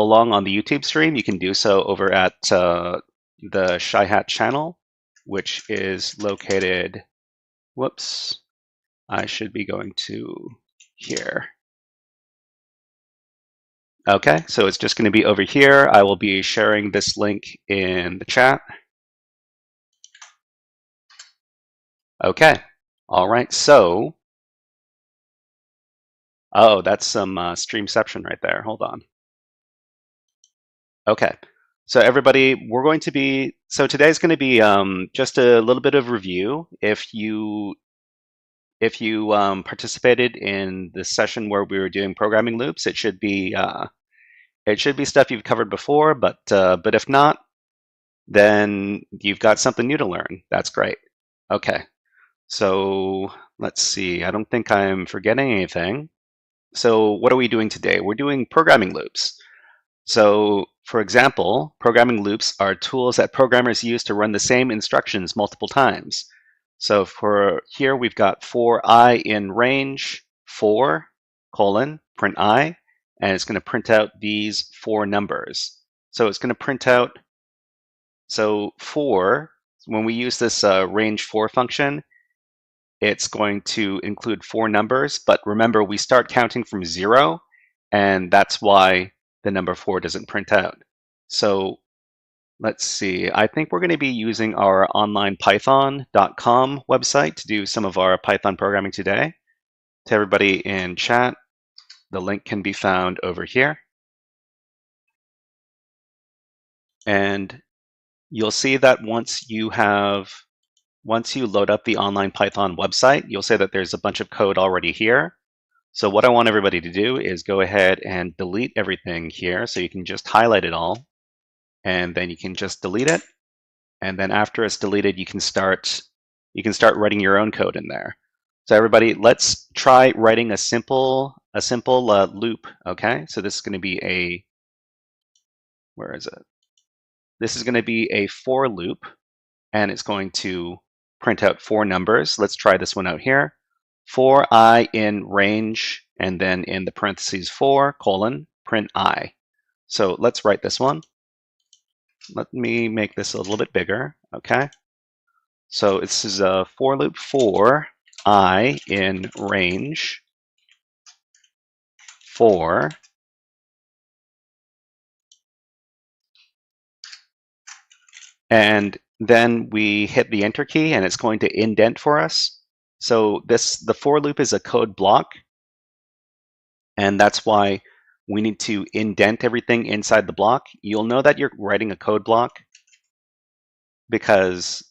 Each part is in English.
along on the YouTube stream, you can do so over at the Shy Hat channel, which is located, whoops, I should be going to here. Okay, so it's just going to be over here. I will be sharing this link in the chat. Okay, all right, so, oh, that's some streamception right there. Hold on. Okay, so everybody, we're going to be, so today's going to be just a little bit of review. If you participated in the session where we were doing programming loops, it should be stuff you've covered before, but if not, then you've got something new to learn. That's great. Okay, so let's see. I don't think I'm forgetting anything. So what are we doing today? We're doing programming loops. So for example, programming loops are tools that programmers use to run the same instructions multiple times. So for here, we've got for I in range 4, print I, and it's going to print out these 4 numbers. So it's going to print out, so 4, when we use this range 4 function, it's going to include 4 numbers, but remember we start counting from 0, and that's why the number 4 doesn't print out. So let's see, I think we're going to be using our onlinepython.com website to do some of our Python programming today. To everybody in chat, the link can be found over here. And you'll see that once you load up the online Python website, you'll see that there's a bunch of code already here. So what I want everybody to do is go ahead and delete everything here. So you can just highlight it all, and then you can just delete it. And then after it's deleted, you can start writing your own code in there. So everybody, let's try writing a simple loop. Okay, so this is going to be a, where is it? This is going to be a for loop, and it's going to print out 4 numbers. Let's try this one out here. For I in range, and then in the parentheses 4, print I. So let's write this one. Let me make this a little bit bigger, okay? So this is a for loop for I in range 4. And then we hit the enter key and it's going to indent for us. So the for loop is a code block, and that's why we need to indent everything inside the block. You'll know that you're writing a code block because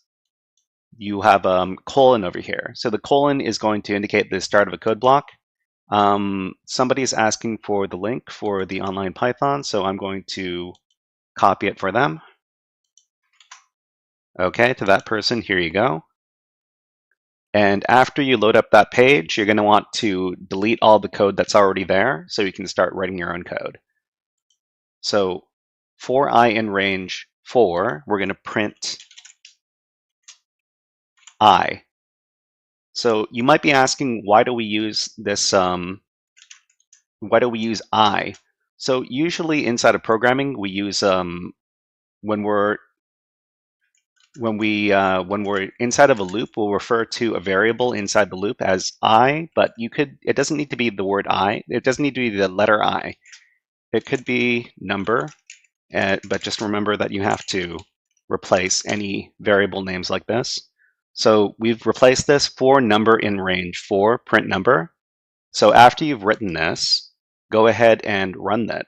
you have a colon over here. So the colon is going to indicate the start of a code block. Somebody's asking for the link for the online Python, so I'm going to copy it for them. Okay, to that person, here you go. And after you load up that page, you're going to want to delete all the code that's already there so you can start writing your own code. So for I in range 4, we're going to print I. So you might be asking, why do we use this? Why do we use I? So usually inside of programming, we use when we're inside of a loop, we'll refer to a variable inside the loop as I, but it doesn't need to be the word I. It doesn't need to be the letter I. It could be number, but just remember that you have to replace any variable names like this. So we've replaced this for number in range 4, print number. So after you've written this, go ahead and run that.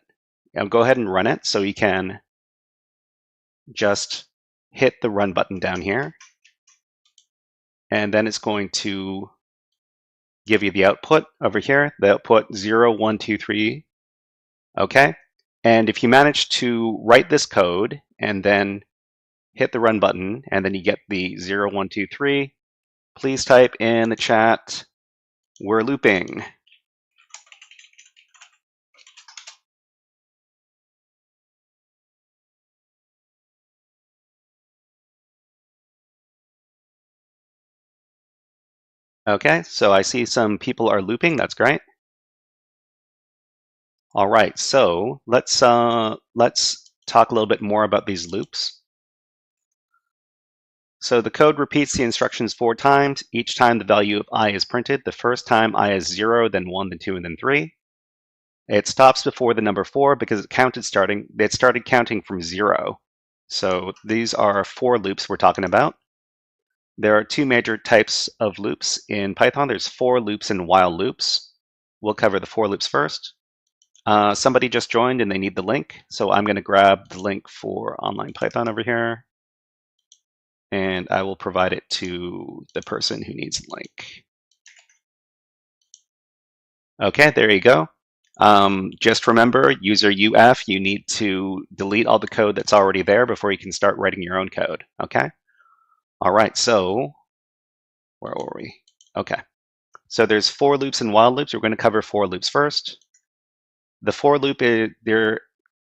Go ahead and run it so you can just hit the run button down here. And then it's going to give you the output over here, the output 0, 1, 2, 3. Okay. And if you manage to write this code and then hit the run button, and then you get the 0, 1, 2, 3, please type in the chat, "We're looping." Okay, so I see some people are looping. That's great. All right, so let's talk a little bit more about these loops. So the code repeats the instructions 4 times. Each time the value of I is printed. The first time I is 0, then 1, then 2, and then 3. It stops before the number 4 because it started counting from 0. So these are 4 loops we're talking about. There are 2 major types of loops in Python. There's for loops and while loops. We'll cover the for loops first. Somebody just joined and they need the link. So I'm going to grab the link for Online Python over here. And I will provide it to the person who needs the link. Okay, there you go. Just remember, user UF, you need to delete all the code that's already there before you can start writing your own code, okay? All right, so where were we? Okay, so there's for loops and while loops. We're going to cover for loops first. The for loop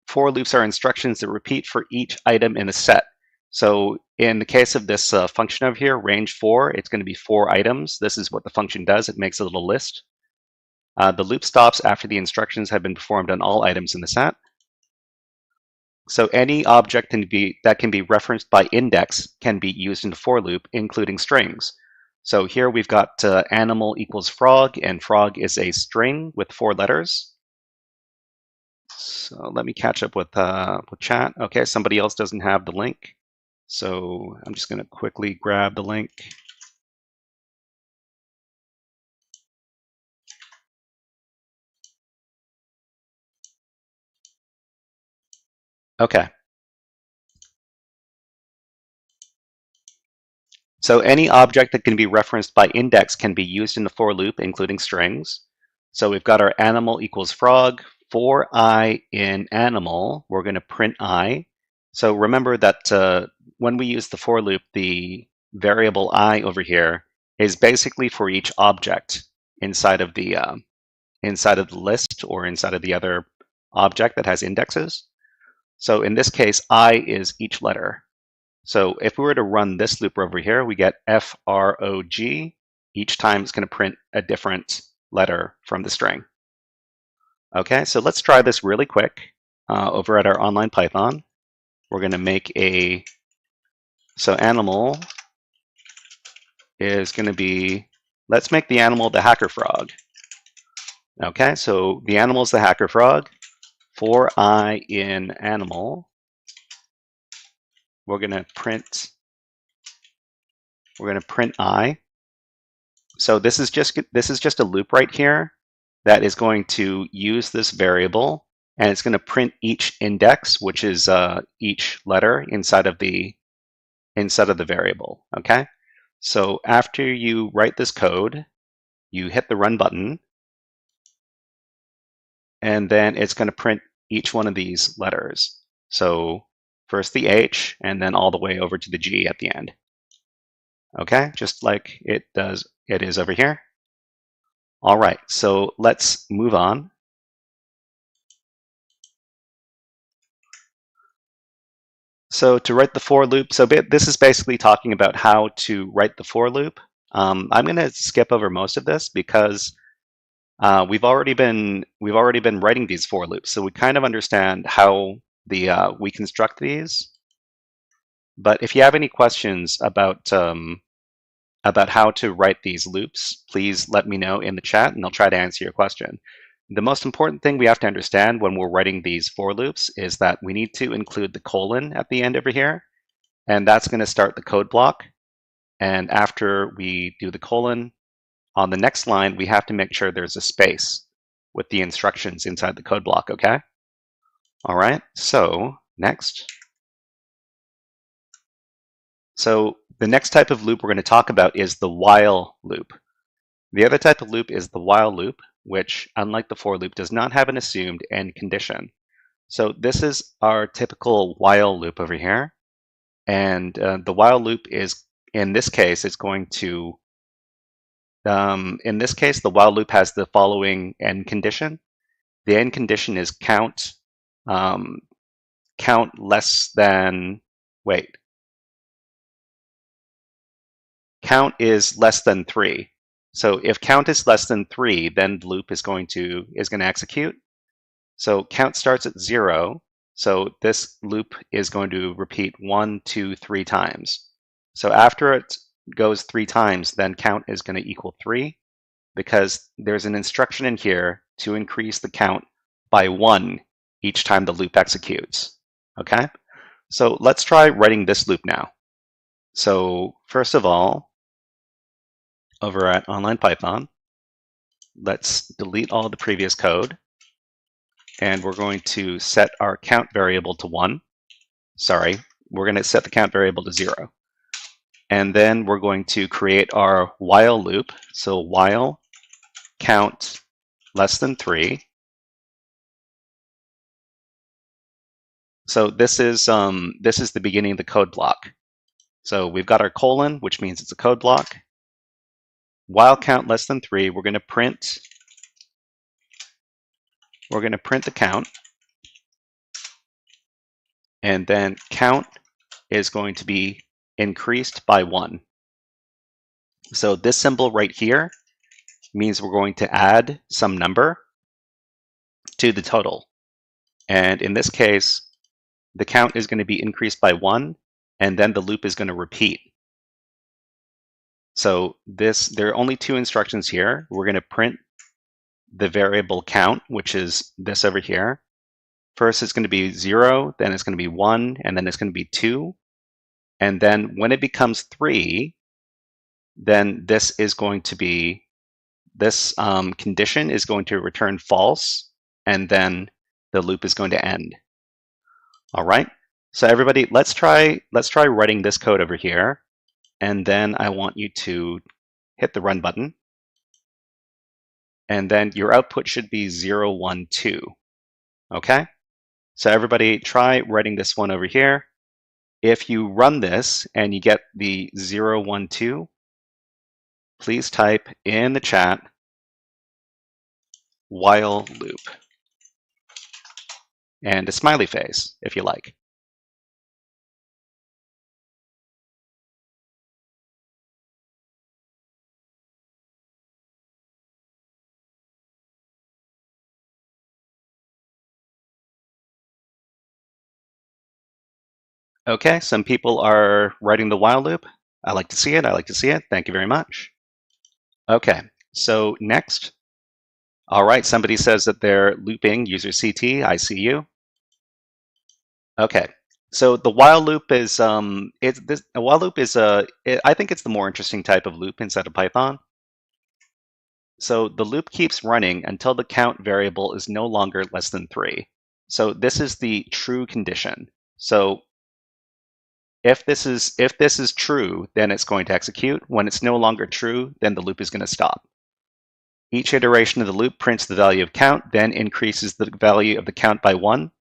for loops are instructions that repeat for each item in a set. So in the case of this function over here, range 4, it's going to be 4 items. This is what the function does. It makes a little list. The loop stops after the instructions have been performed on all items in the set. So any object that can be referenced by index can be used in the for loop, including strings. So here we've got animal equals frog, and frog is a string with 4 letters. So let me catch up with chat. Okay, somebody else doesn't have the link. So I'm just going to quickly grab the link. Okay. So any object that can be referenced by index can be used in the for loop, including strings. So we've got our animal equals frog. For I in animal, we're going to print I. So remember that when we use the for loop, the variable I over here is basically for each object inside of the list or inside of the other object that has indexes. So in this case, I is each letter. So if we were to run this loop over here, we get frog. Each time it's going to print a different letter from the string. Okay, so let's try this really quick over at our online Python. We're going to make so animal is going to be, let's make the animal the HackerFrog. Okay, so the animal is the HackerFrog. For I in animal, we're going to print I. So this is just a loop right here that is going to use this variable, and it's going to print each index, which is each letter inside of the variable. Okay, so after you write this code, you hit the run button, and then it's going to print each one of these letters. So first the H, and then all the way over to the G at the end. Okay, just like it is over here. All right, so let's move on. So to write the for loop, so this is basically talking about how to write the for loop. I'm going to skip over most of this because we've already been writing these for loops, so we kind of understand how we construct these. But if you have any questions about how to write these loops, please let me know in the chat, and I'll try to answer your question. The most important thing we have to understand when we're writing these for loops is that we need to include the colon at the end over here, and that's going to start the code block. And after we do the colon, on the next line, we have to make sure there's a space with the instructions inside the code block, okay? All right, so next. So the next type of loop we're going to talk about is the while loop. The other type of loop is the while loop, which, unlike the for loop, does not have an assumed end condition. So this is our typical while loop over here. And the while loop is, in this case, it's going to, in this case, the while loop has the following end condition. The end condition is count less than, count is less than 3. So if count is less than 3, then the loop is going to execute. So count starts at 0. So this loop is going to repeat 1, 2, 3 times. So after it goes 3 times, then count is going to equal 3 because there's an instruction in here to increase the count by 1 each time the loop executes. Okay? So let's try writing this loop now. So first of all, over at Online Python, let's delete all the previous code. And we're going to set our count variable to 1. Sorry, we're going to set the count variable to 0. And then we're going to create our while loop. So while count less than 3. So this is the beginning of the code block. So we've got our colon, which means it's a code block. While count less than 3, we're going to print the count. And then count is going to be increased by 1. So this symbol right here means we're going to add some number to the total. And in this case, the count is going to be increased by 1, and then the loop is going to repeat. So there are only 2 instructions here. We're going to print the variable count, which is this over here. First it's going to be 0, then it's going to be 1, and then it's going to be 2. And then when it becomes 3, then this condition is going to return false, and then the loop is going to end. All right. So everybody, let's try writing this code over here, and then I want you to hit the run button, and then your output should be 0, 1, 2. Okay. So everybody, try writing this one over here. If you run this and you get the 0, 1, 2, please type in the chat while loop and a smiley face if you like. Okay, some people are writing the while loop. I like to see it. I like to see it. Thank you very much. Okay, so next. All right, somebody says that they're looping user CT. I see you. Okay, so the while loop is I think it's the more interesting type of loop inside of Python. So the loop keeps running until the count variable is no longer less than 3. So this is the true condition. So if this is true, then it's going to execute. When it's no longer true, then the loop is going to stop. Each iteration of the loop prints the value of count, then increases the value of the count by 1.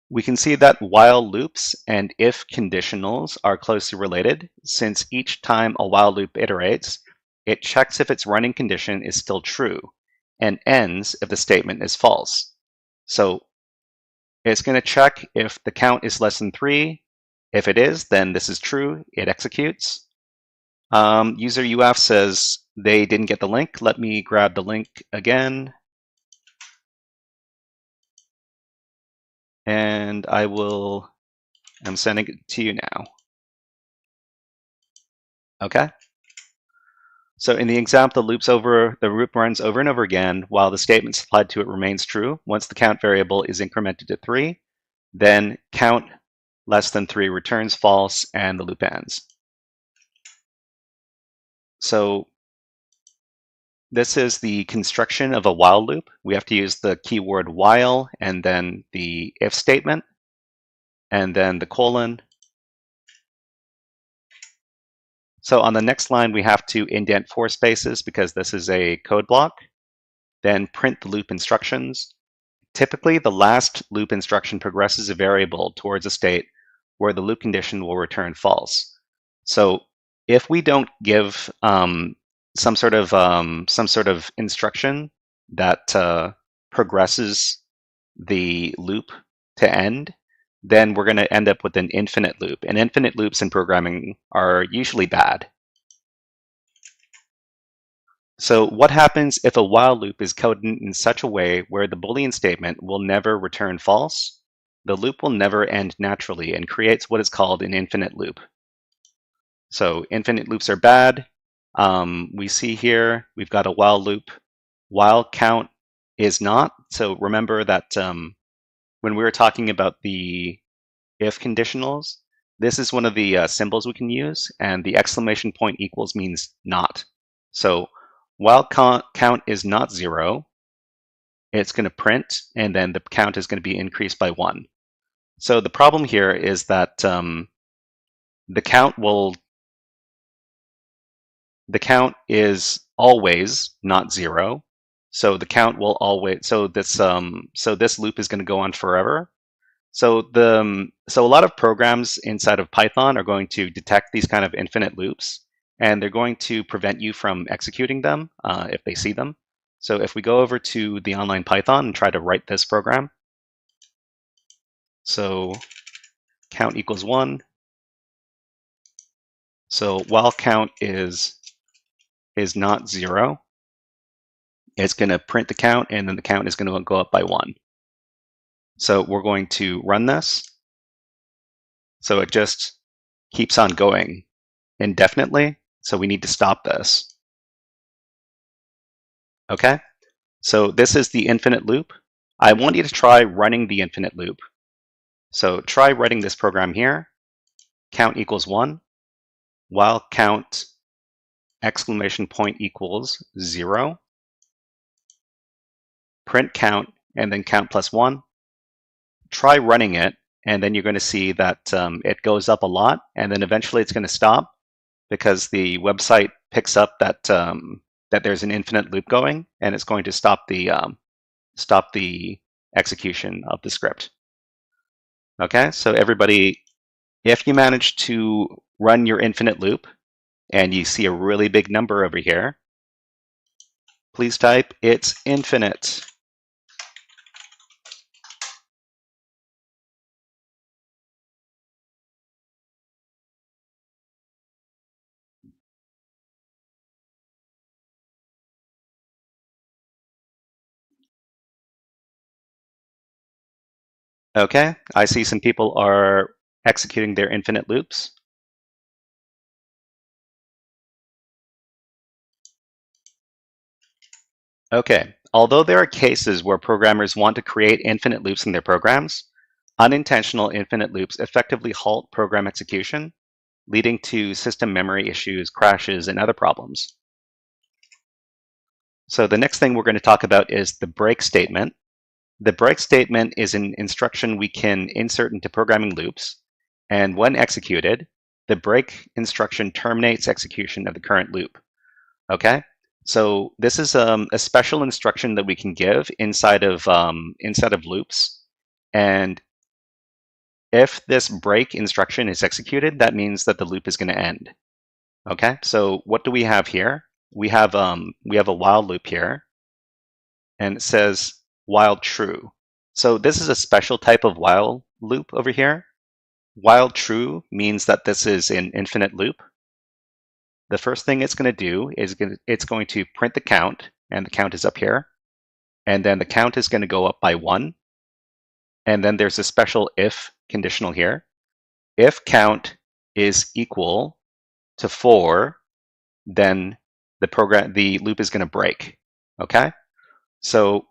We can see that while loops and if conditionals are closely related, since each time a while loop iterates, it checks if its running condition is still true and ends if the statement is false. So it's going to check if the count is less than 3. If it is, then this is true. It executes. User UF says they didn't get the link. Let me grab the link again. And I'm sending it to you now. Okay. So in the example, the loop runs over and over again while the statement supplied to it remains true. Once the count variable is incremented to 3, then count less than 3 returns false and the loop ends. So this is the construction of a while loop. We have to use the keyword while and then the if statement and then the colon. So on the next line, we have to indent 4 spaces because this is a code block. Then print the loop instructions. Typically, the last loop instruction progresses a variable towards a state where the loop condition will return false. So if we don't give some sort of instruction that progresses the loop to end, then we're going to end up with an infinite loop. And infinite loops in programming are usually bad. So what happens if a while loop is coded in such a way where the Boolean statement will never return false? The loop will never end naturally and creates what is called an infinite loop. So infinite loops are bad. We see here we've got a while loop. While count is not. So remember that when we were talking about the if conditionals, this is one of the symbols we can use, and the exclamation point equals means not. So while count is not 0, it's going to print, and then the count is going to be increased by 1. So the problem here is that the count is always not 0. So the count will always so this loop is going to go on forever. So a lot of programs inside of Python are going to detect these kind of infinite loops, and they're going to prevent you from executing them if they see them. So if we go over to the online Python and try to write this program, so count equals 1. So while count is not 0, it's going to print the count, and then the count is going to go up by 1. So we're going to run this. So it just keeps on going indefinitely. So we need to stop this. Okay, so this is the infinite loop. I want you to try running the infinite loop. So try writing this program here. Count equals 1, while count exclamation point equals 0. Print count, and then count plus 1. Try running it, and then you're going to see that it goes up a lot, and then eventually it's going to stop because the website picks up that that there's an infinite loop going, and it's going to stop the execution of the script. Okay, so everybody, if you manage to run your infinite loop and you see a really big number over here, please type "it's infinite." Okay, I see some people are executing their infinite loops. Okay, although there are cases where programmers want to create infinite loops in their programs, unintentional infinite loops effectively halt program execution, leading to system memory issues, crashes, and other problems. So the next thing we're going to talk about is the break statement. The break statement is an instruction we can insert into programming loops, and when executed, the break instruction terminates execution of the current loop. Okay, so this is a special instruction that we can give inside of loops, and if this break instruction is executed, that means that the loop is going to end. Okay, so what do we have here? We have a while loop here, and it says while true. So this is a special type of while loop over here. While true means that this is an infinite loop. The first thing it's going to do is it's going to print the count, and the count is up here. And then the count is going to go up by 1. And then there's a special if conditional here. If count is equal to 4, then the loop is going to break. Okay? So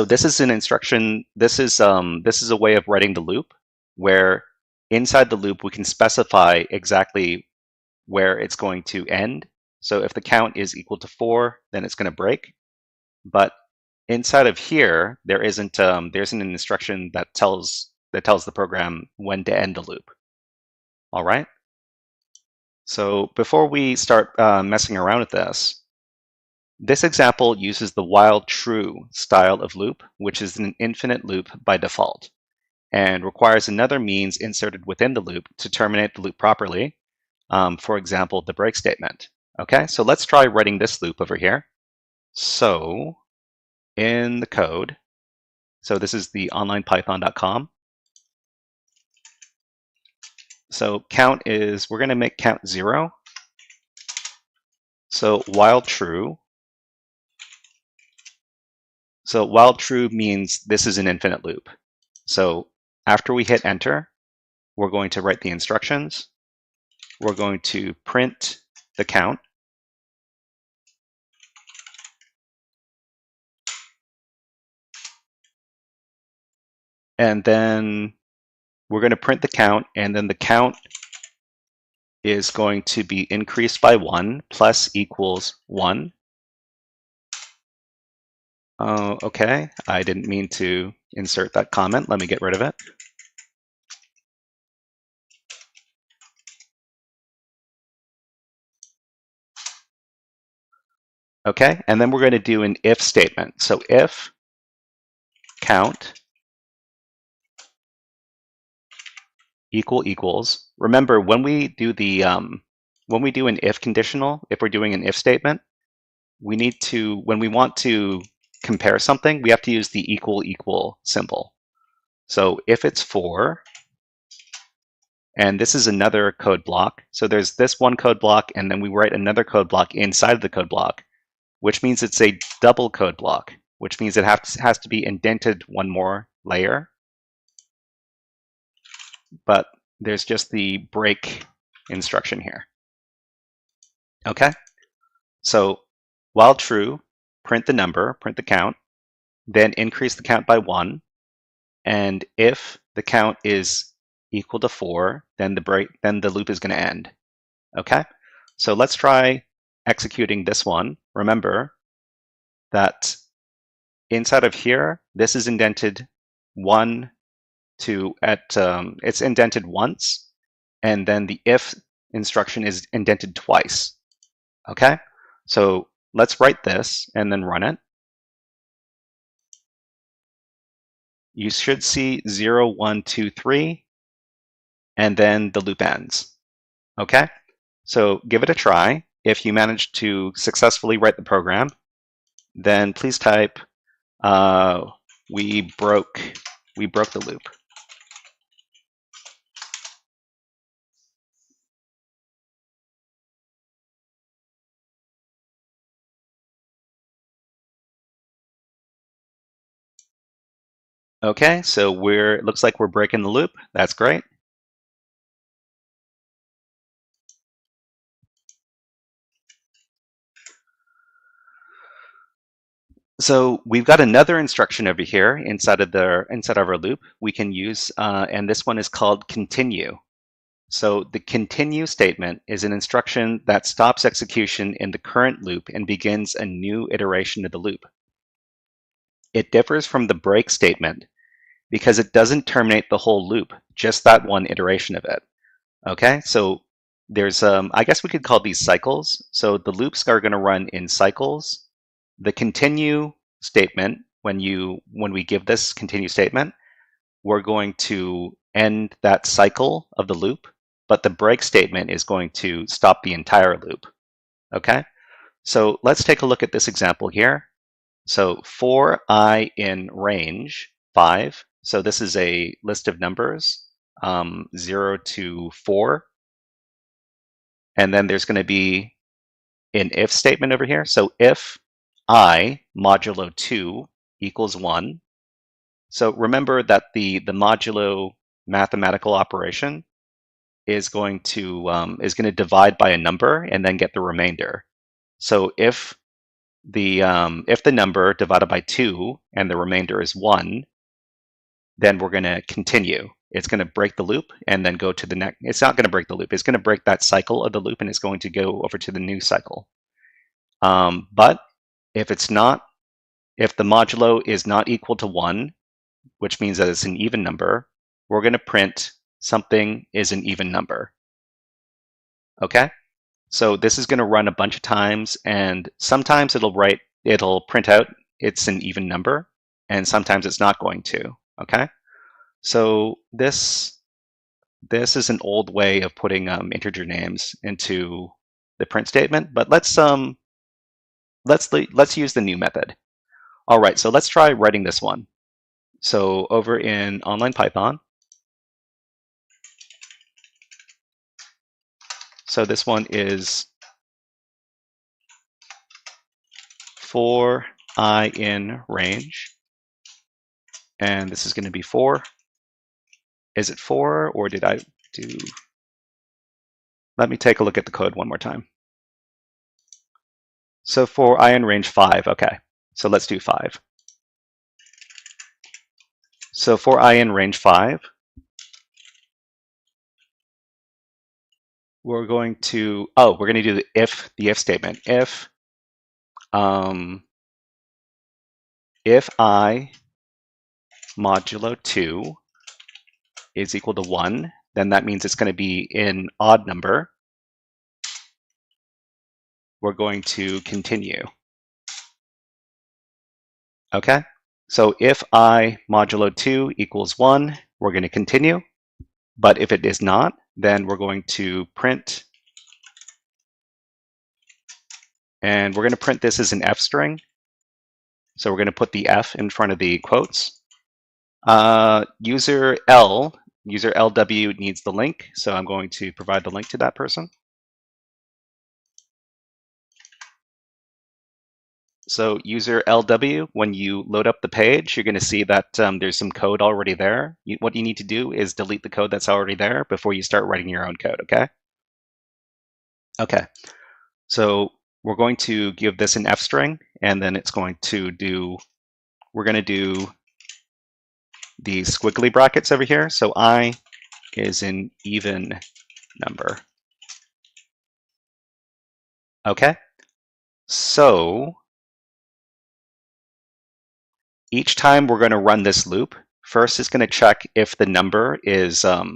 this is an instruction. This is a way of writing the loop where inside the loop we can specify exactly where it's going to end. So if the count is equal to 4, then it's going to break. But inside of here, there isn't an instruction that tells the program when to end the loop. All right. So before we start messing around with this example uses the while true style of loop, which is an infinite loop by default, and requires another means inserted within the loop to terminate the loop properly. For example, the break statement. Okay, so let's try writing this loop over here. So in the code, so this is the onlinepython.com. So count is, we're going to make count 0. So while true means this is an infinite loop. So after we hit enter, we're going to write the instructions. We're going to print the count. And then we're going to print the count, and then the count is going to be increased by 1 plus equals 1. Okay, I didn't mean to insert that comment. Let me get rid of it. Okay, and then we're going to do an if statement. So if count equals. Remember, when we do an if conditional, if we're doing an if statement, we need to, when we want to compare something, we have to use the equal symbol. So if it's 4, and this is another code block, so there's this one code block, and then we write another code block inside of the code block, which means it's a double code block, which means it has to be indented one more layer. But there's just the break instruction here. Okay, so while true, print the number, print the count, then increase the count by 1, and if the count is equal to 4, then the loop is going to end. Okay, so let's try executing this one. Remember that inside of here, this is indented it's indented once, and then the if instruction is indented twice. Okay, so let's write this and then run it. You should see 0, 1, 2, 3, and then the loop ends. Okay, so give it a try. If you manage to successfully write the program, then please type we broke the loop. Okay, so it looks like we're breaking the loop. That's great. So we've got another instruction over here inside of our loop we can use, and this one is called continue. So the continue statement is an instruction that stops execution in the current loop and begins a new iteration of the loop. It differs from the break statement because it doesn't terminate the whole loop, just that one iteration of it. Okay, so there's, I guess we could call these cycles. So the loops are going to run in cycles. The continue statement, when we give this continue statement, we're going to end that cycle of the loop, but the break statement is going to stop the entire loop. Okay, so let's take a look at this example here. So for I in range 5, so this is a list of numbers, 0 to 4, and then there's going to be an if statement over here. So if I modulo 2 equals 1. So remember that the modulo mathematical operation is going to divide by a number and then get the remainder. So if the number divided by 2 and the remainder is 1, then we're going to continue. It's going to break the loop and then go to the next. It's not going to break the loop. It's going to break that cycle of the loop and it's going to go over to the new cycle. But if the modulo is not equal to 1, which means that it's an even number, we're going to print something is an even number. Okay? So this is going to run a bunch of times, and sometimes it'll print out it's an even number, and sometimes it's not going to. Okay? So this is an old way of putting integer names into the print statement, but let's use the new method. All right, so let's try writing this one. So over in online Python, so this one is for I in range, and this is going to be 4. Is it 4, or did I do... Let me take a look at the code one more time. So for I in range 5, okay. So let's do 5. So for I in range 5, we're going to do the if statement. If I modulo 2 is equal to 1, then that means it's going to be in odd number. We're going to continue. Okay? So if I modulo 2 equals 1, we're going to continue. But if it is not, then we're going to print. And we're going to print this as an F string. So we're going to put the F in front of the quotes. User LW needs the link, so I'm going to provide the link to that person. So user LW, when you load up the page, you're going to see that there's some code already there. What you need to do is delete the code that's already there before you start writing your own code, okay? Okay, so we're going to give this an F string, and then it's going to do, we're going to do the squiggly brackets over here. So I is an even number. Okay, so each time we're going to run this loop, first it's going to check if the number is odd,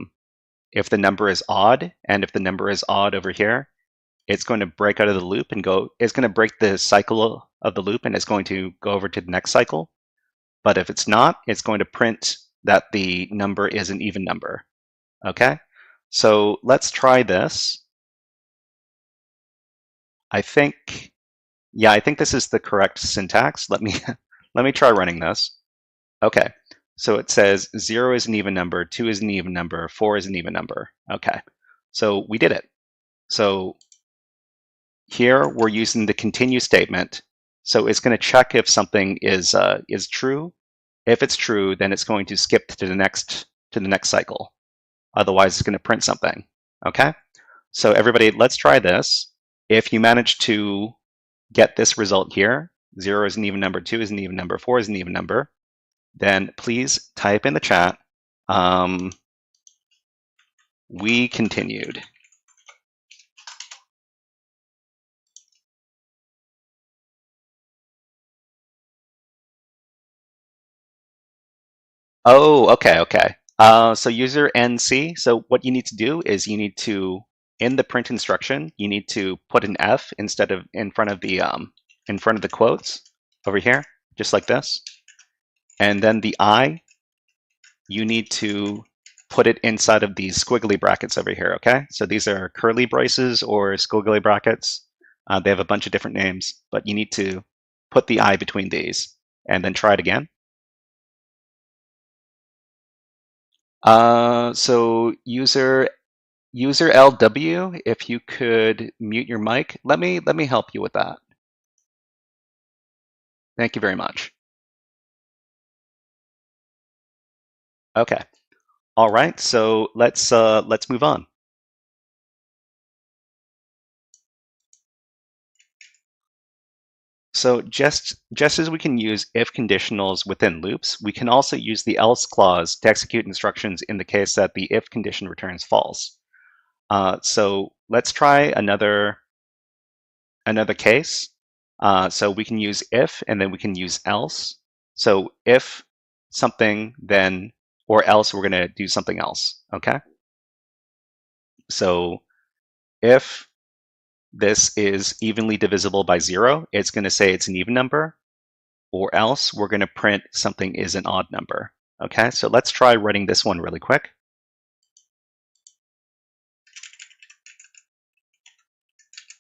and if the number is odd over here, it's going to break out of the loop and go. It's going to break the cycle of the loop, and it's going to go over to the next cycle. But if it's not, it's going to print that the number is an even number. Okay, so let's try this. I think this is the correct syntax. Let me try running this. Okay, so it says 0 is an even number, 2 is an even number, 4 is an even number. Okay, so we did it. So here we're using the continue statement. So it's going to check if something is true. If it's true, then it's going to skip to the next cycle. Otherwise, it's going to print something. Okay, so everybody, let's try this. If you manage to get this result here, 0 is an even number, 2 is an even number, 4 is an even number, then please type in the chat, we continued. Oh, okay. So user NC, so what you need to do is you need to, in the print instruction, you need to put an F in front of the quotes over here, just like this. And then the I, you need to put it inside of these squiggly brackets over here, okay? So these are curly braces or squiggly brackets. They have a bunch of different names, but you need to put the I between these and then try it again. So user LW, if you could mute your mic, let me help you with that. Thank you very much. Okay. All right. So let's move on. So just as we can use if conditionals within loops, we can also use the else clause to execute instructions in the case that the if condition returns false. So let's try another case. So we can use if, and then we can use else. So if something, then, or else we're going to do something else, okay? So if this is evenly divisible by 0, it's going to say it's an even number, or else we're going to print something is an odd number, okay? So let's try writing this one really quick.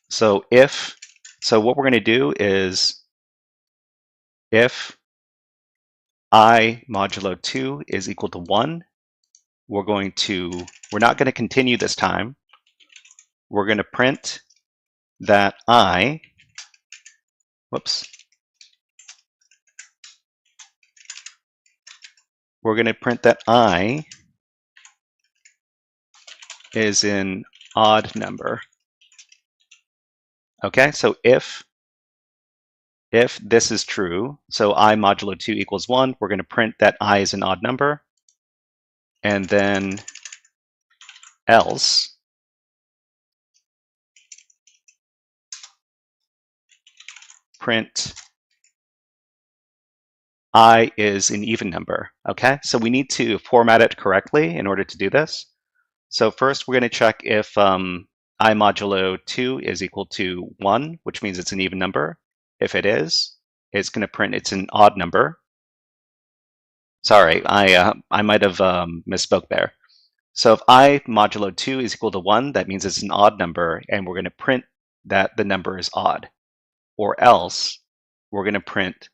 So what we're going to do is if I modulo 2 is equal to 1, we're not going to continue this time. We're going to print that I, we're going to print that I is an odd number. Okay, so if this is true, so I modulo 2 equals 1, we're going to print that I is an odd number. And then else print I is an even number. Okay, so we need to format it correctly in order to do this. So first we're going to check if I modulo 2 is equal to 1, which means it's an even number. If it is, it's going to print it's an odd number. Sorry, I might have misspoke there. So if I modulo 2 is equal to 1, that means it's an odd number, and we're going to print that the number is odd. Or else, we're going to print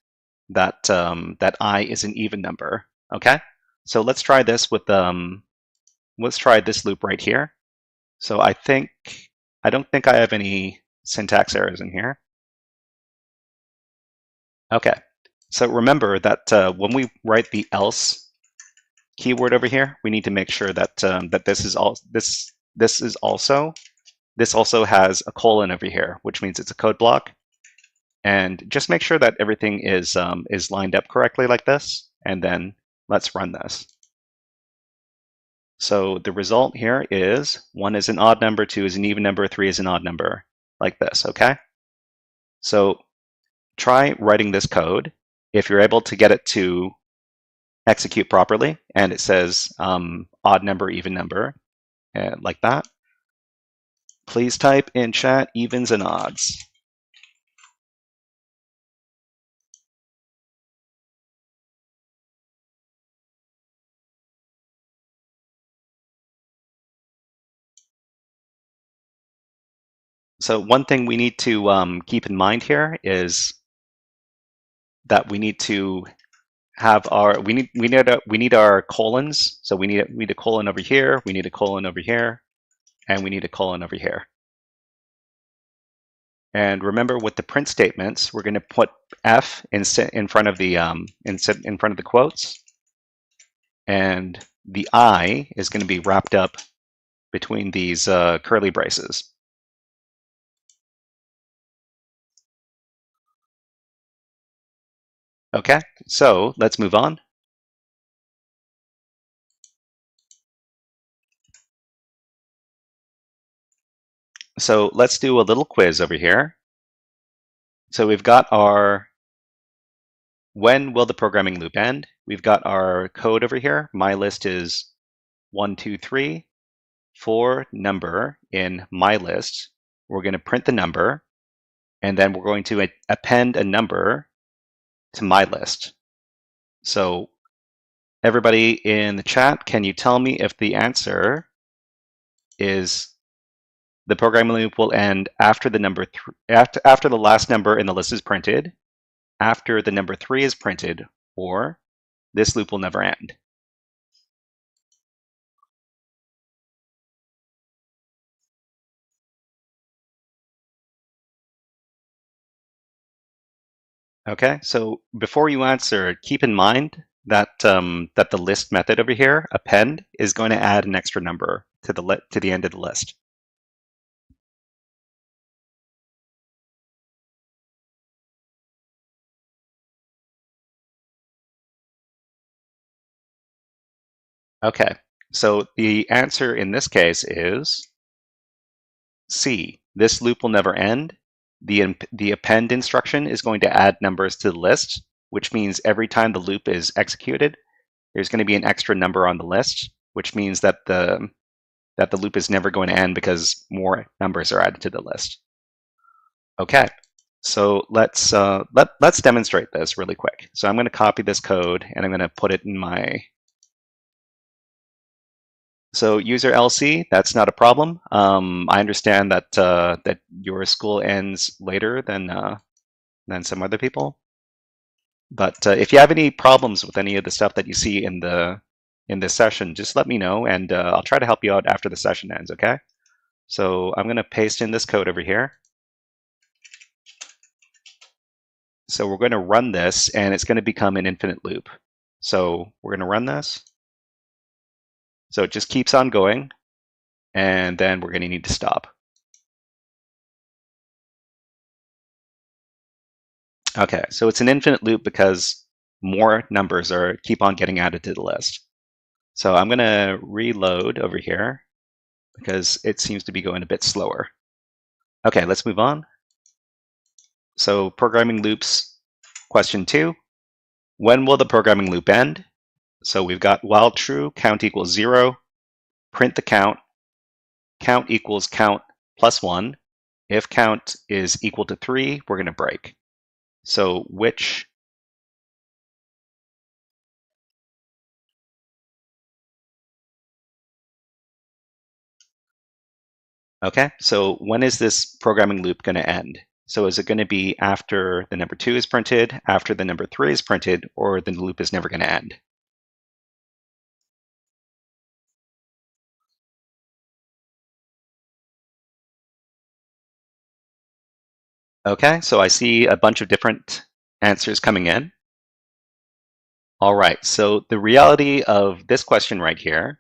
that that I is an even number. Okay? So let's try this with let's try this loop right here. So I don't think I have any syntax errors in here. Okay. So remember that when we write the else keyword over here, we need to make sure that that this also has a colon over here, which means it's a code block. And just make sure that everything is lined up correctly like this, and then let's run this. So the result here is 1 is an odd number, 2 is an even number, 3 is an odd number, like this, okay? So try writing this code. If you're able to get it to execute properly, and it says odd number, even number, like that, please type in chat evens and odds. So one thing we need to keep in mind here is that we need to have our we need our colons. So we need a colon over here, we need a colon over here, and we need a colon over here. And remember, with the print statements, we're going to put F in front of the in front of the quotes, and the I is going to be wrapped up between these curly braces. Okay, so let's move on. So let's do a little quiz over here. So we've got our when will the programming loop end? We've got our code over here. My list is 1, 2, 3 for number in my list. We're going to print the number, and then we're going to append a number to my list. So everybody in the chat, can you tell me if the answer is the programming loop will end after the number after the last number in the list is printed, after the number 3 is printed, or this loop will never end? Okay, so before you answer, keep in mind that that the list method over here, append, is going to add an extra number to the end of the list. Okay, so the answer in this case is C. This loop will never end. The append instruction is going to add numbers to the list, which means every time the loop is executed, there's going to be an extra number on the list, which means that the loop is never going to end because more numbers are added to the list. Okay, so let's demonstrate this really quick. So I'm going to copy this code and I'm going to put it in my. So user LC, that's not a problem. I understand that that your school ends later than some other people. But if you have any problems with any of the stuff that you see in this session, just let me know, and I'll try to help you out after the session ends. Okay. So I'm going to paste in this code over here. So we're going to run this, and it's going to become an infinite loop. So we're going to run this. So it just keeps on going, and then we're going to need to stop. Okay, so it's an infinite loop because more numbers keep on getting added to the list. So I'm going to reload over here because it seems to be going a bit slower. Okay, let's move on. So programming loops, question 2. When will the programming loop end? So we've got while true, count equals 0, print the count, count equals count plus 1. If count is equal to 3, we're going to break. So which? Okay, so when is this programming loop going to end? So is it going to be after the number 2 is printed, after the number 3 is printed, or the loop is never going to end? Okay, so I see a bunch of different answers coming in. All right, so the reality of this question right here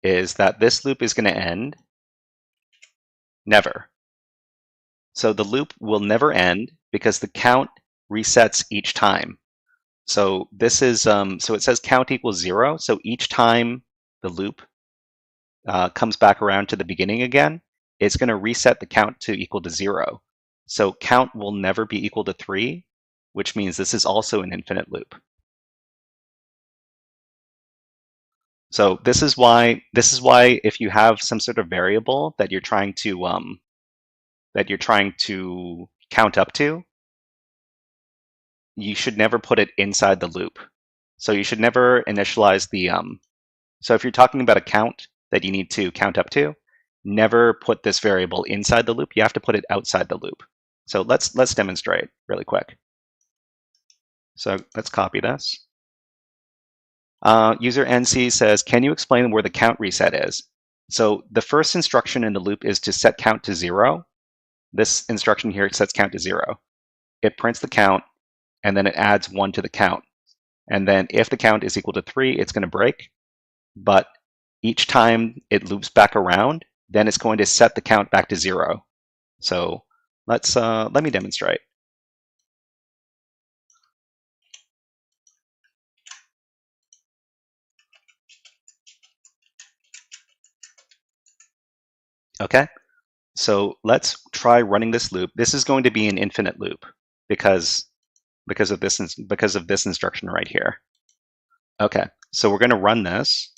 is that this loop is going to end never. So the loop will never end because the count resets each time. So this is so it says count equals 0. So each time the loop comes back around to the beginning again, it's going to reset the count to equal to 0. So count will never be equal to 3, which means this is also an infinite loop. So this is why if you have some sort of variable that you're trying to count up to, you should never put it inside the loop. So you should never initialize the so if you're talking about a count that you need to count up to, never put this variable inside the loop. You have to put it outside the loop. So let's demonstrate really quick. So let's copy this. User NC says, can you explain where the count reset is? So the first instruction in the loop is to set count to 0. This instruction here sets count to 0. It prints the count, and then it adds 1 to the count. And then if the count is equal to 3, it's going to break. But each time it loops back around, then it's going to set the count back to 0. So let me demonstrate. Okay, so let's try running this loop. This is going to be an infinite loop because of this instruction right here. Okay, so we're going to run this.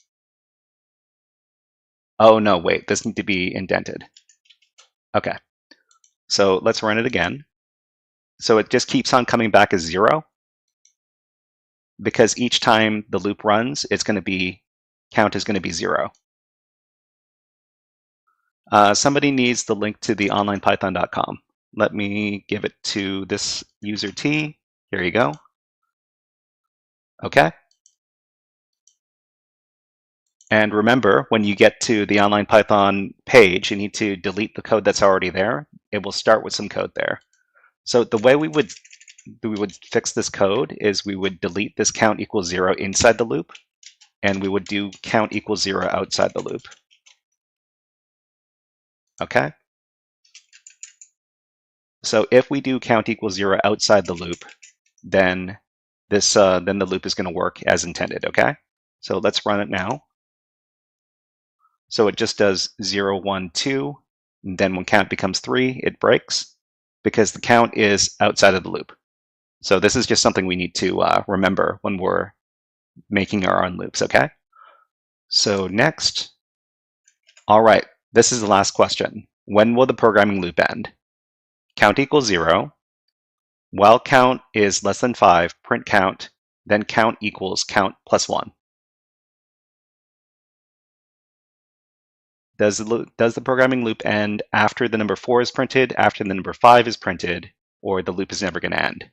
Oh no, wait, this needs to be indented. Okay, so let's run it again. So it just keeps on coming back as 0 because each time the loop runs, count is going to be 0. Somebody needs the link to the onlinepython.com. Let me give it to this user T. Here you go. Okay. And remember, when you get to the online Python page, you need to delete the code that's already there. It will start with some code there. So the way we would fix this code is we would delete this count equals 0 inside the loop, and we would do count equals 0 outside the loop. Okay? So if we do count equals 0 outside the loop, then then the loop is going to work as intended. Okay? So let's run it now. So it just does 0, 1, 2. And then when count becomes 3, it breaks because the count is outside of the loop. So this is just something we need to remember when we're making our own loops. Okay? So next, all right, this is the last question. When will the programming loop end? Count equals 0. While count is less than 5, print count, then count equals count plus 1. Does the programming loop end after the number 4 is printed, after the number 5 is printed, or the loop is never going to end?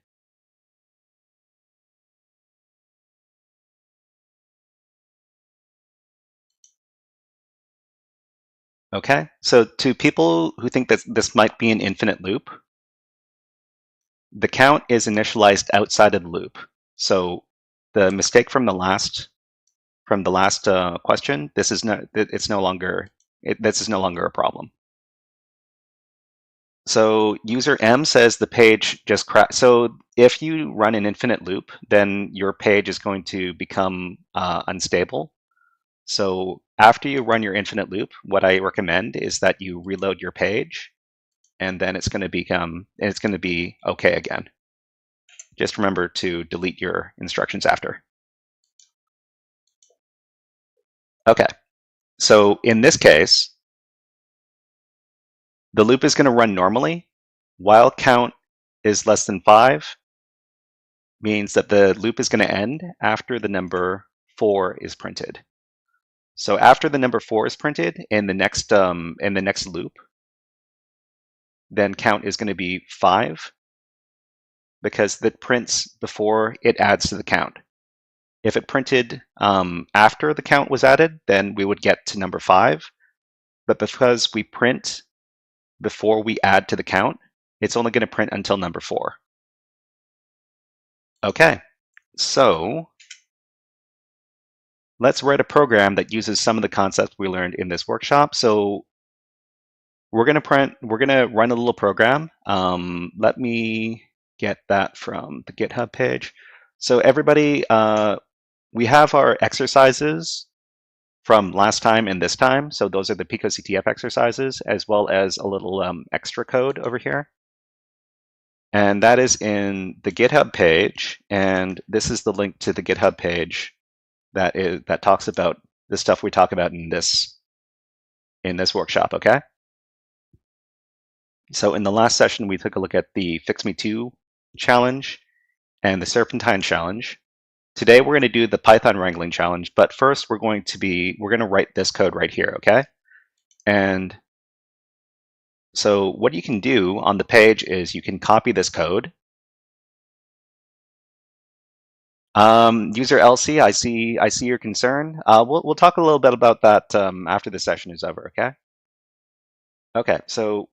Okay, so to people who think that this might be an infinite loop, the count is initialized outside of the loop. So the mistake from the last question, this is no longer a problem. So user M says the page just crashed. So if you run an infinite loop, then your page is going to become unstable. So after you run your infinite loop, what I recommend is that you reload your page, and then it's going to be okay again. Just remember to delete your instructions after. Okay, so in this case, the loop is going to run normally. While count is less than 5, means that the loop is going to end after the number 4 is printed. So after the number 4 is printed in the next loop, then count is going to be 5 because it prints before it adds to the count. If it printed after the count was added, then we would get to number 5. But because we print before we add to the count, it's only going to print until number 4. Okay, so let's write a program that uses some of the concepts we learned in this workshop. So we're going to run a little program. Let me get that from the GitHub page. So everybody, we have our exercises from last time and this time. So those are the PicoCTF exercises, as well as a little extra code over here. And that is in the GitHub page. And this is the link to the GitHub page that talks about the stuff we talk about in this workshop, okay? So in the last session, we took a look at the Fix Me 2 challenge and the Serpentine challenge. Today, we're going to do the Python wrangling challenge, but first we're going to write this code right here, okay? And so what you can do on the page is you can copy this code. User LC, I see your concern. We'll talk a little bit about that after the session is over, okay? Okay, so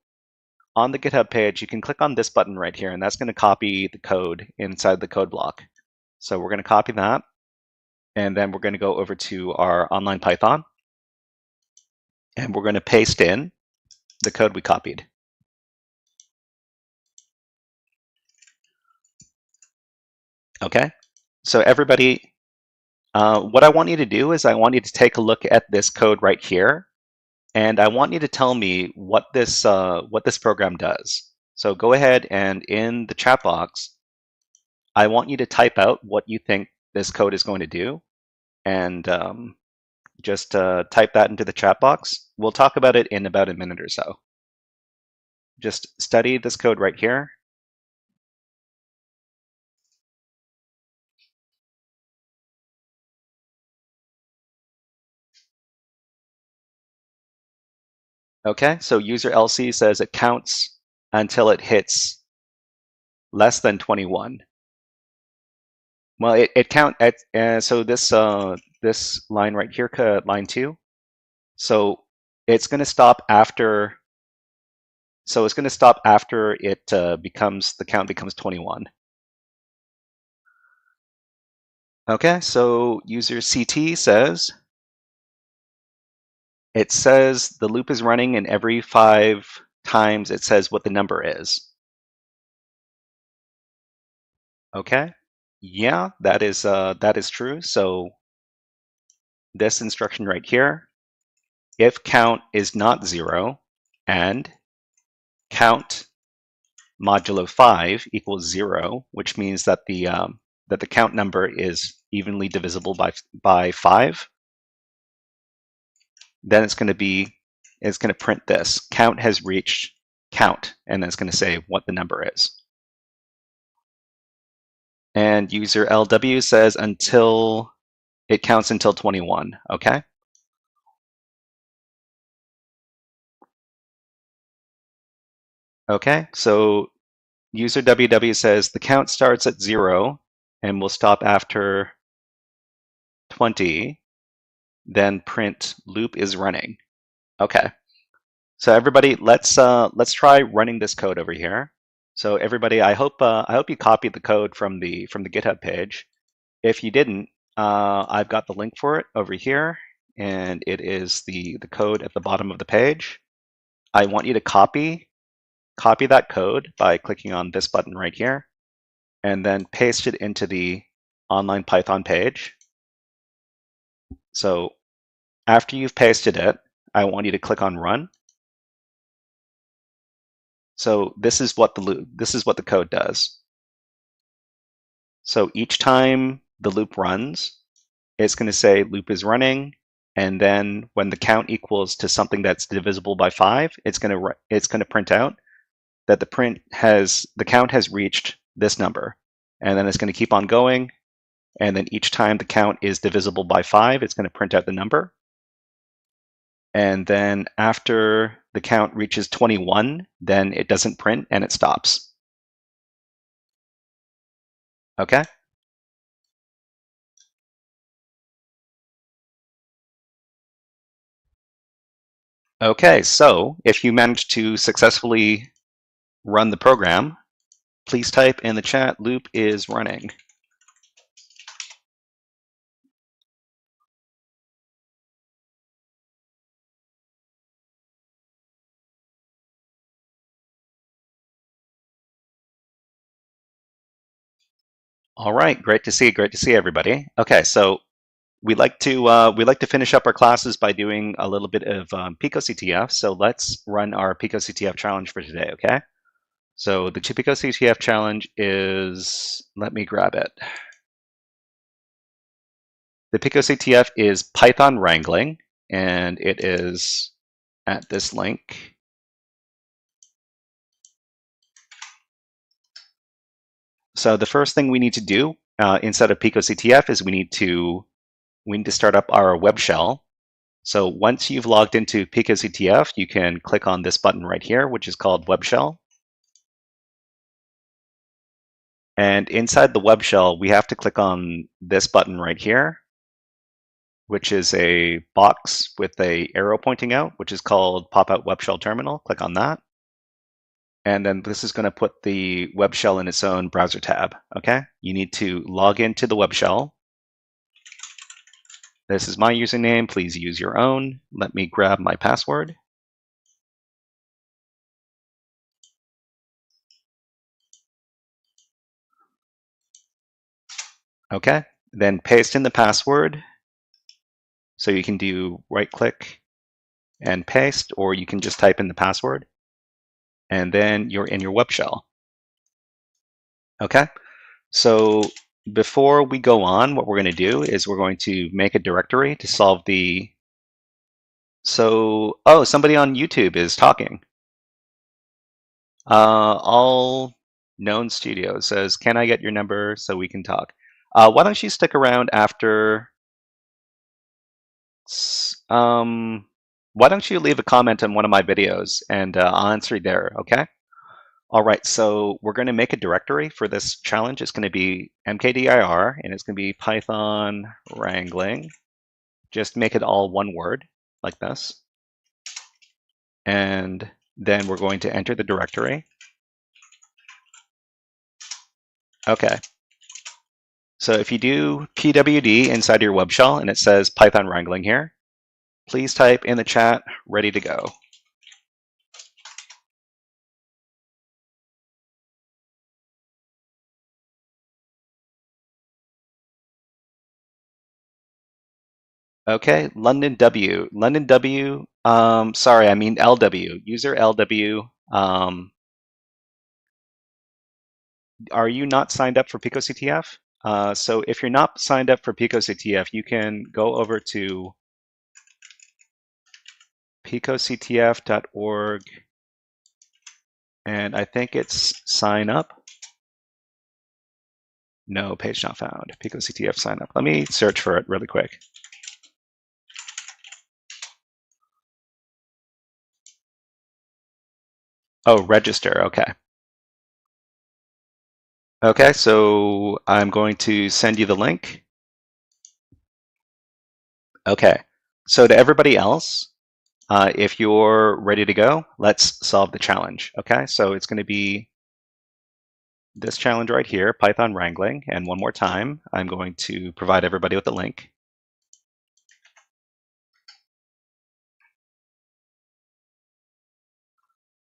on the GitHub page, you can click on this button right here, and that's going to copy the code inside the code block. So we're going to copy that, and then we're going to go over to our online Python, and we're going to paste in the code we copied. Okay, so everybody, what I want you to do is I want you to take a look at this code right here, and I want you to tell me what this program does. So go ahead and in the chat box, I want you to type out what you think this code is going to do, and just type that into the chat box. We'll talk about it in about a minute or so. Just study this code right here. Okay, so user LC says it counts until it hits less than 21. Well, it count at so this line right here, line 2. So it's going to stop after. So it's going to stop after it the count becomes 21. Okay, so user CT says it says the loop is running, and every 5 times it says what the number is. Okay, yeah, that is true. So this instruction right here, if count is not 0 and count modulo 5 equals 0, which means that the count number is evenly divisible by 5, then it's going to print this count has reached count, and then it's going to say what the number is. And user LW says until it counts until 21. Okay. Okay, so user WW says the count starts at 0 and will stop after 20, then print loop is running. Okay, so everybody, let's try running this code over here. So everybody, I hope you copied the code from the GitHub page, If you didn't, I've got the link for it over here, and it is the code at the bottom of the page. I want you to copy that code by clicking on this button right here, and then paste it into the online Python page. So after you've pasted it, I want you to click on Run. So this is what the code does. So each time the loop runs, it's going to say loop is running, and then when the count equals to something that's divisible by 5, it's going to print out that the count has reached this number, and then it's going to keep on going, and then each time the count is divisible by 5, it's going to print out the number. And then after the count reaches 21, then it doesn't print and it stops. Okay? Okay, so if you managed to successfully run the program, please type in the chat, loop is running. All right, great to see everybody. Okay, so we like to finish up our classes by doing a little bit of picoctf. So let's run our picoctf challenge for today. Okay, so the picoctf challenge is, let me grab it. The picoctf is Python wrangling, and it is at this link. So the first thing we need to do inside of picoctf is we need to start up our web shell. So once you've logged into picoctf, you can click on this button right here, which is called web shell. And inside the web shell, we have to click on this button right here, which is a box with a arrow pointing out, which is called Pop Out Web Shell Terminal. Click on that. And then this is going to put the web shell in its own browser tab. Okay, you need to log into the web shell. This is my username. Please use your own. Let me grab my password. Okay, then paste in the password. So you can do right click and paste, or you can just type in the password, and then you're in your web shell. Okay, so before we go on, what we're going to do is we're going to make a directory to solve the. So, oh, somebody on YouTube is talking. All known studio says, "Can I get your number so we can talk?" Why don't you stick around after? Why don't you leave a comment on one of my videos and I'll answer you there, okay? All right, so we're going to make a directory for this challenge. It's going to be mkdir, and it's going to be Python wrangling. Just make it all one word, like this. And then we're going to enter the directory. Okay. So if you do pwd inside your web shell and it says Python wrangling here, please type in the chat, ready to go. Okay, London W. Sorry, I mean LW. User LW. Are you not signed up for picoctf? So if you're not signed up for picoctf, you can go over to picoctf.org, and I think it's sign up. No, page not found. Picoctf sign up. Let me search for it really quick. Oh, register. Okay. Okay, so I'm going to send you the link. Okay, so to everybody else, if you're ready to go, let's solve the challenge. Okay, so it's going to be this challenge right here, Python wrangling, and one more time, I'm going to provide everybody with a link.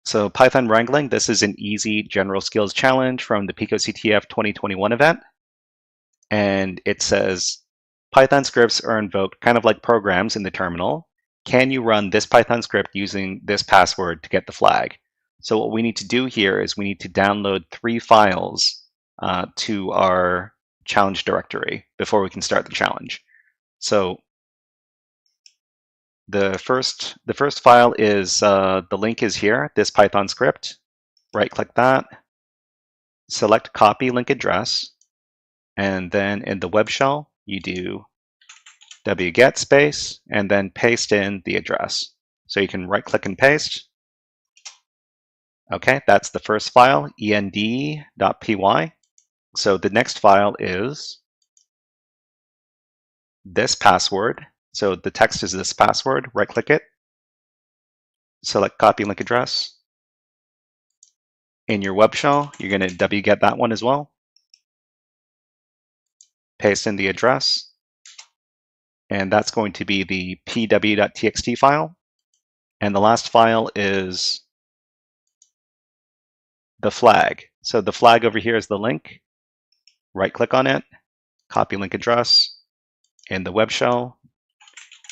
So Python wrangling, this is an easy general skills challenge from the PicoCTF 2021 event. And it says, Python scripts are invoked kind of like programs in the terminal. Can you run this Python script using this password to get the flag? So what we need to do here is we need to download 3 files to our challenge directory before we can start the challenge. So the first file is, the link is here, this Python script. Right-click that, select copy link address, and then in the web shell, you do wget space, and then paste in the address. So you can right-click and paste. Okay, that's the first file, end.py. So the next file is this password. So the text is this password, right-click it, select copy link address. In your web shell, you're going to wget that one as well. Paste in the address. And that's going to be the pw.txt file. And the last file is the flag. So the flag over here is the link. Right-click on it, copy link address in the web shell,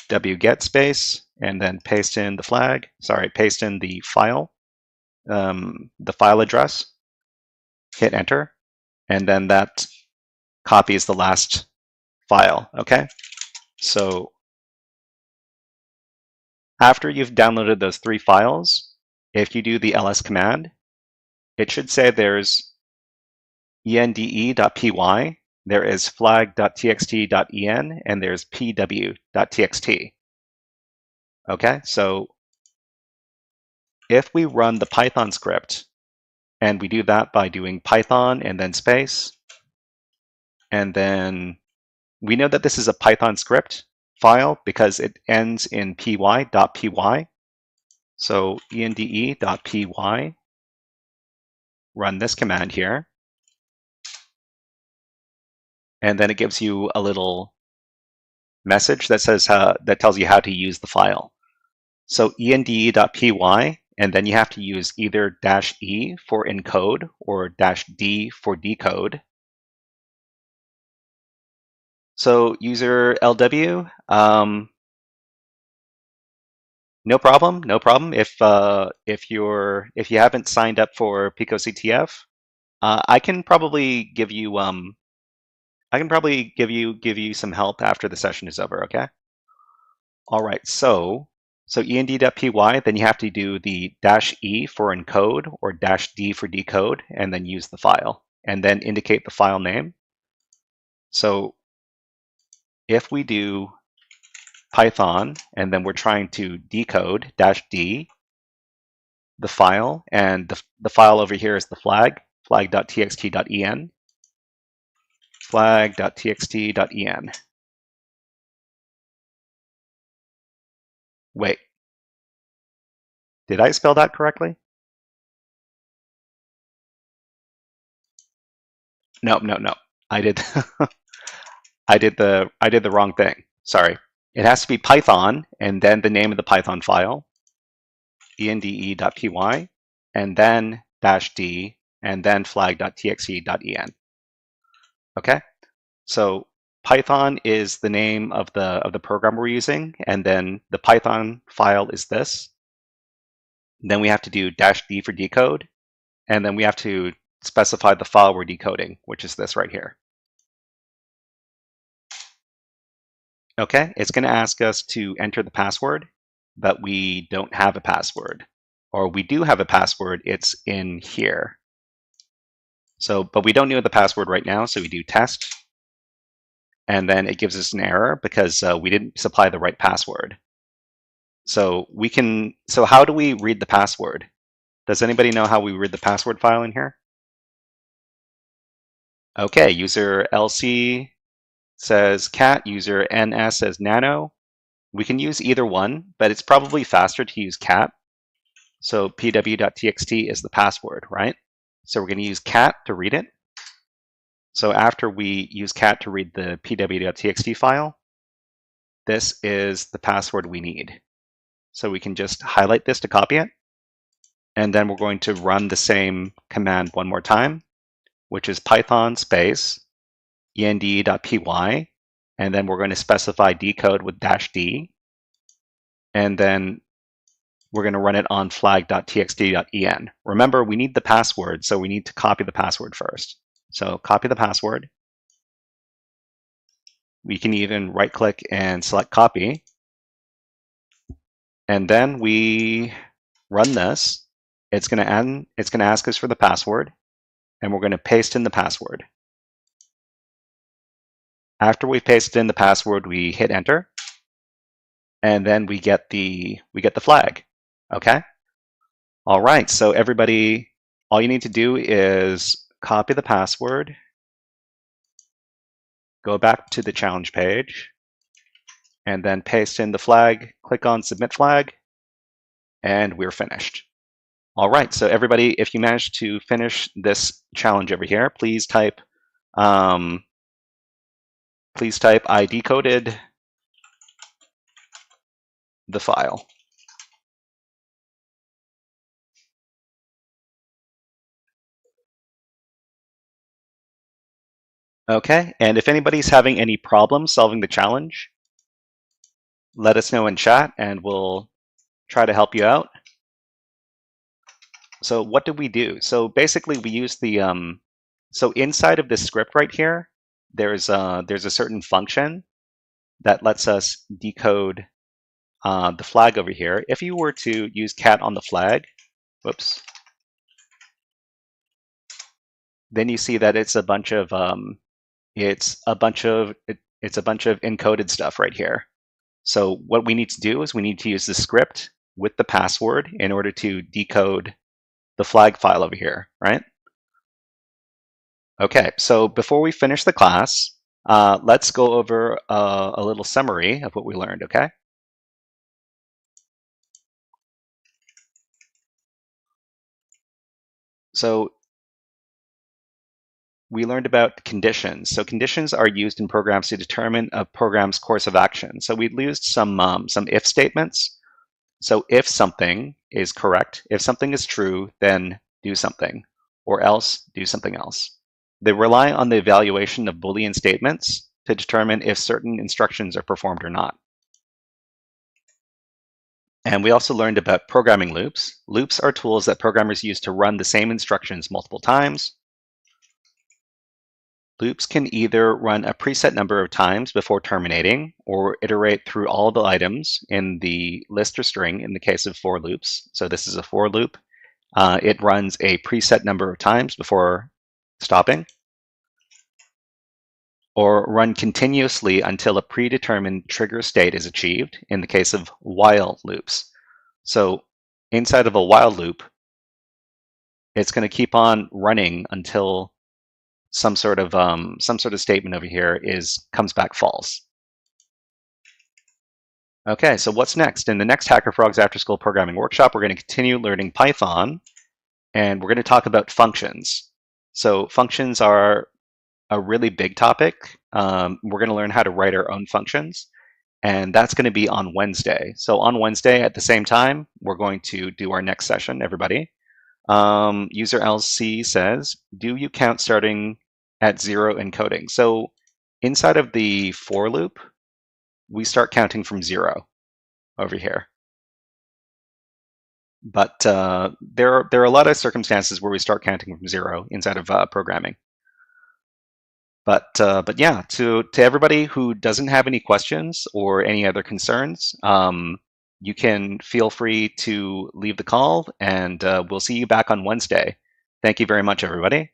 wget space, and then paste in the flag. Sorry, paste in the file address. Hit enter, and then that copies the last file. Okay, so after you've downloaded those 3 files, if you do the ls command, it should say there's ende.py, there is flag.txt.en, and there's pw.txt. Okay, so if we run the Python script, and we do that by doing Python and then space, and then we know that this is a Python script file because it ends in py.py. So ende.py, run this command here, and then it gives you a little message that says that tells you how to use the file. So ende.py, and then you have to use either -e for encode or -d for decode. So user LW, no problem, no problem. If you haven't signed up for PicoCTF, I can probably give you some help after the session is over. Okay. All right. So end.py, then you have to do the -e for encode or -d for decode, and then use the file, and then indicate the file name. So if we do Python, and then we're trying to decode -d, the file, and the file over here is the flag.txt.en, flag.txt.en. Wait, did I spell that correctly? No. I did I did the wrong thing. Sorry. It has to be Python and then the name of the Python file, ende.py, and then -d, and then flag.txt.en. Okay? So Python is the name of the program we're using, and then the Python file is this. Then we have to do -d for decode, and then we have to specify the file we're decoding, which is this right here. Okay, it's going to ask us to enter the password, but we don't have a password. Or we do have a password, it's in here. So, but we don't know the password right now, so we do test. And then it gives us an error because we didn't supply the right password. So how do we read the password? Does anybody know how we read the password file in here? Okay, user LC says cat, user NS says nano. We can use either one, but it's probably faster to use cat. So pw.txt is the password, right? So we're going to use cat to read it. So after we use cat to read the pw.txt file, this is the password we need. So we can just highlight this to copy it. And then we're going to run the same command one more time, which is python space end.py. And then we're going to specify decode with -d. And then we're going to run it on flag.txt.en. Remember, we need the password, so we need to copy the password first. So copy the password. We can even right-click and select copy. And then we run this. It's going to ask us for the password, and we're going to paste in the password. After we've pasted in the password, we hit enter, and then we get the flag. Okay? All right, so everybody, all you need to do is copy the password, go back to the challenge page, and then paste in the flag, click on submit flag, and we're finished. All right, so everybody, if you managed to finish this challenge over here, please type I decoded the file. Okay, and if anybody's having any problems solving the challenge, let us know in chat and we'll try to help you out. So what did we do? So basically we used the, so inside of this script right here, there's a certain function that lets us decode the flag over here. If you were to use cat on the flag, whoops, then you see that it's a bunch of encoded stuff right here. So what we need to do is we need to use the script with the password in order to decode the flag file over here, right? Okay, so before we finish the class, let's go over a little summary of what we learned, okay? So we learned about conditions. So conditions are used in programs to determine a program's course of action. So we used some if statements. So if something is correct, if something is true, then do something, or else do something else. They rely on the evaluation of Boolean statements to determine if certain instructions are performed or not. And we also learned about programming loops. Loops are tools that programmers use to run the same instructions multiple times. Loops can either run a preset number of times before terminating or iterate through all the items in the list or string in the case of for loops. So this is a for loop. It runs a preset number of times before stopping, or run continuously until a predetermined trigger state is achieved in the case of while loops. So inside of a while loop, it's going to keep on running until some sort of statement over here comes back false. Okay, so what's next? In the next HackerFrogs After School Programming Workshop, we're going to continue learning Python, and we're going to talk about functions. So functions are a really big topic. We're going to learn how to write our own functions, and that's going to be on Wednesday. So on Wednesday at the same time, we're going to do our next session, everybody. User LC says, do you count starting at 0 in coding? So inside of the for loop, we start counting from 0 over here. But there are a lot of circumstances where we start counting from 0 inside of programming. But yeah, to everybody who doesn't have any questions or any other concerns, you can feel free to leave the call, and we'll see you back on Wednesday. Thank you very much, everybody.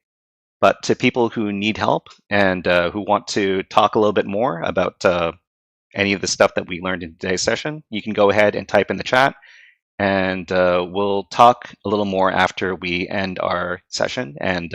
But to people who need help and who want to talk a little bit more about any of the stuff that we learned in today's session, you can go ahead and type in the chat, and we'll talk a little more after we end our session. And